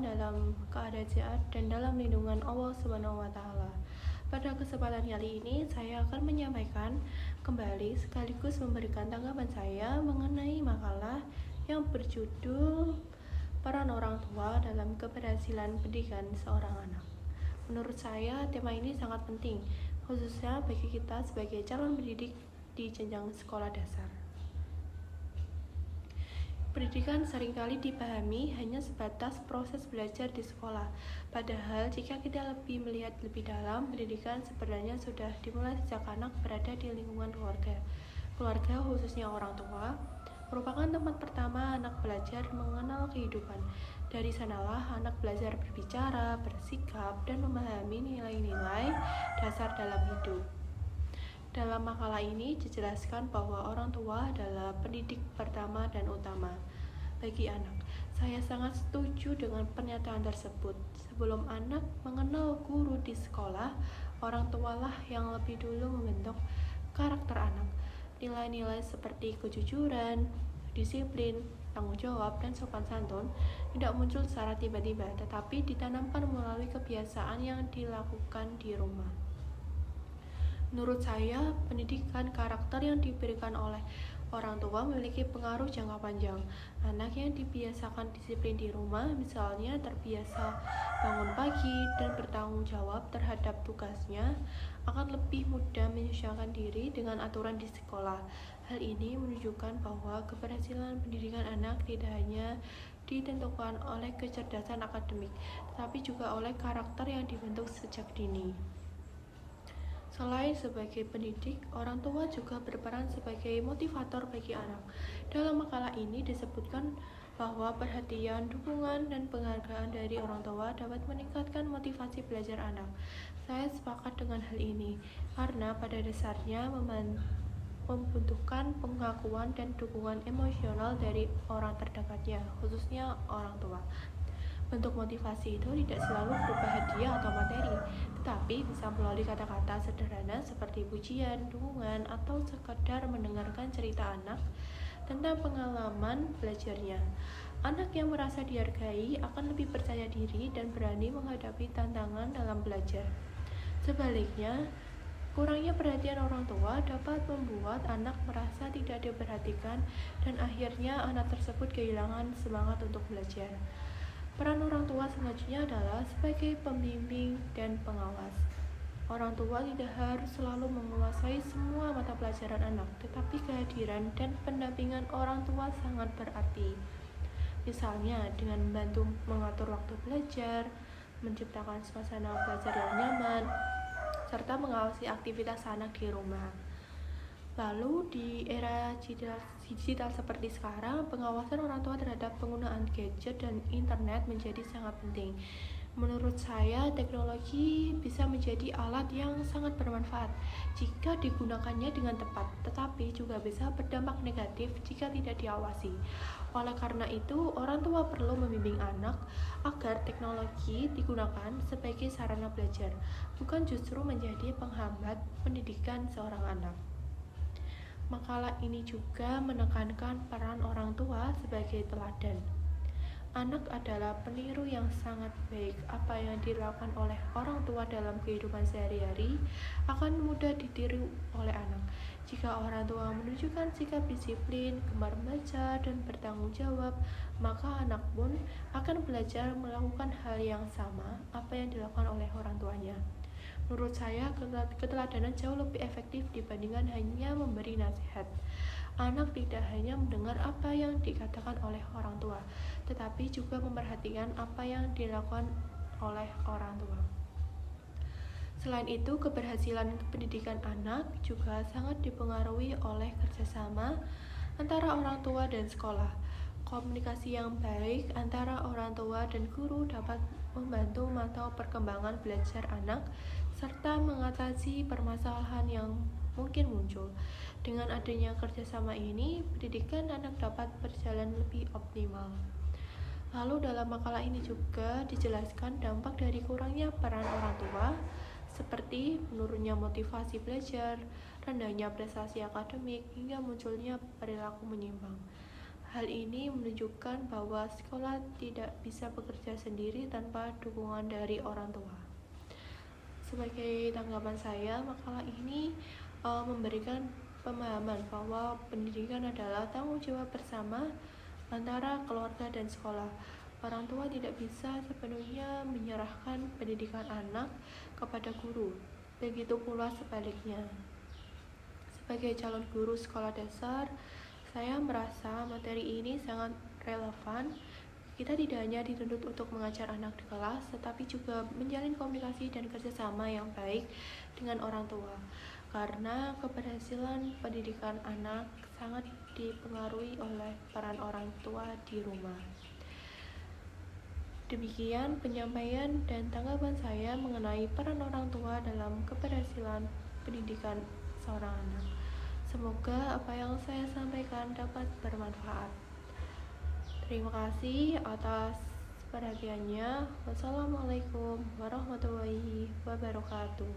dalam keadaan dan dalam lindungan Allah Subhanahu wa taala. Pada kesempatan kali ini saya akan menyampaikan kembali sekaligus memberikan tanggapan saya mengenai makalah yang berjudul Peran Orang Tua dalam Keberhasilan Pendidikan Seorang Anak. Menurut saya tema ini sangat penting, khususnya bagi kita sebagai calon pendidik di jenjang sekolah dasar. Pendidikan seringkali dipahami hanya sebatas proses belajar di sekolah. Padahal jika kita melihat lebih dalam, pendidikan sebenarnya sudah dimulai sejak anak berada di lingkungan keluarga. Keluarga, khususnya orang tua, merupakan tempat pertama anak belajar mengenal kehidupan. Dari sanalah anak belajar berbicara, bersikap, dan memahami nilai-nilai dasar dalam hidup. Dalam makalah ini dijelaskan bahwa orang tua adalah pendidik pertama dan utama bagi anak. Saya sangat setuju dengan pernyataan tersebut. Sebelum anak mengenal guru di sekolah, orang tualah yang lebih dulu membentuk karakter anak. Nilai-nilai seperti kejujuran, disiplin, tanggung jawab, dan sopan santun tidak muncul secara tiba-tiba, tetapi ditanamkan melalui kebiasaan yang dilakukan di rumah. Menurut saya, pendidikan karakter yang diberikan oleh orang tua memiliki pengaruh jangka panjang. Anak yang dibiasakan disiplin di rumah, misalnya terbiasa bangun pagi dan bertanggung jawab terhadap tugasnya, akan lebih mudah menyesuaikan diri dengan aturan di sekolah. Hal ini menunjukkan bahwa keberhasilan pendidikan anak tidak hanya ditentukan oleh kecerdasan akademik, tetapi juga oleh karakter yang dibentuk sejak dini. Selain sebagai pendidik, orang tua juga berperan sebagai motivator bagi anak. Dalam makalah ini disebutkan bahwa perhatian, dukungan, dan penghargaan dari orang tua dapat meningkatkan motivasi belajar anak. Saya sepakat dengan hal ini, karena pada dasarnya membutuhkan pengakuan dan dukungan emosional dari orang terdekatnya, khususnya orang tua. Bentuk motivasi itu tidak selalu berupa hadiah atau materi, tetapi bisa melalui kata-kata sederhana seperti pujian, dukungan, atau sekedar mendengarkan cerita anak tentang pengalaman belajarnya. Anak yang merasa dihargai akan lebih percaya diri dan berani menghadapi tantangan dalam belajar. Sebaliknya, kurangnya perhatian orang tua dapat membuat anak merasa tidak diperhatikan dan akhirnya anak tersebut kehilangan semangat untuk belajar. Peran orang tua selanjutnya adalah sebagai pembimbing dan pengawas. Orang tua tidak harus selalu menguasai semua mata pelajaran anak, tetapi kehadiran dan pendampingan orang tua sangat berarti. Misalnya, dengan membantu mengatur waktu belajar, menciptakan suasana belajar yang nyaman, serta mengawasi aktivitas anak di rumah. Lalu di era digital seperti sekarang, pengawasan orang tua terhadap penggunaan gadget dan internet menjadi sangat penting. Menurut saya, teknologi bisa menjadi alat yang sangat bermanfaat jika digunakannya dengan tepat, tetapi juga bisa berdampak negatif jika tidak diawasi. Oleh karena itu, orang tua perlu membimbing anak agar teknologi digunakan sebagai sarana belajar, bukan justru menjadi penghambat pendidikan seorang anak. Makalah ini juga menekankan peran orang tua sebagai teladan. Anak adalah peniru yang sangat baik. Apa yang dilakukan oleh orang tua dalam kehidupan sehari-hari akan mudah ditiru oleh anak. Jika orang tua menunjukkan sikap disiplin, gemar membaca, dan bertanggung jawab, maka anak pun akan belajar melakukan hal yang sama apa yang dilakukan oleh orang tuanya. Menurut saya, keteladanan jauh lebih efektif dibandingkan hanya memberi nasihat. Anak tidak hanya mendengar apa yang dikatakan oleh orang tua, tetapi juga memperhatikan apa yang dilakukan oleh orang tua. Selain itu, keberhasilan pendidikan anak juga sangat dipengaruhi oleh kerjasama antara orang tua dan sekolah. Komunikasi yang baik antara orang tua dan guru dapat membantu memantau perkembangan belajar anak serta mengatasi permasalahan yang mungkin muncul. Dengan adanya kerjasama ini, pendidikan anak dapat berjalan lebih optimal. Lalu dalam makalah ini juga dijelaskan dampak dari kurangnya peran orang tua, seperti menurunnya motivasi belajar, rendahnya prestasi akademik, hingga munculnya perilaku menyimpang. Hal ini menunjukkan bahwa sekolah tidak bisa bekerja sendiri tanpa dukungan dari orang tua. Sebagai tanggapan saya, makalah ini memberikan pemahaman bahwa pendidikan adalah tanggung jawab bersama antara keluarga dan sekolah. Orang tua tidak bisa sepenuhnya menyerahkan pendidikan anak kepada guru. Begitu pula sebaliknya. Sebagai calon guru sekolah dasar, saya merasa materi ini sangat relevan. Kita tidak hanya dituntut untuk mengajar anak di kelas, tetapi juga menjalin komunikasi dan kerjasama yang baik dengan orang tua. Karena keberhasilan pendidikan anak sangat dipengaruhi oleh peran orang tua di rumah. Demikian penyampaian dan tanggapan saya mengenai peran orang tua dalam keberhasilan pendidikan seorang anak. Semoga apa yang saya sampaikan dapat bermanfaat. Terima kasih atas perhatiannya. Wassalamualaikum warahmatullahi wabarakatuh.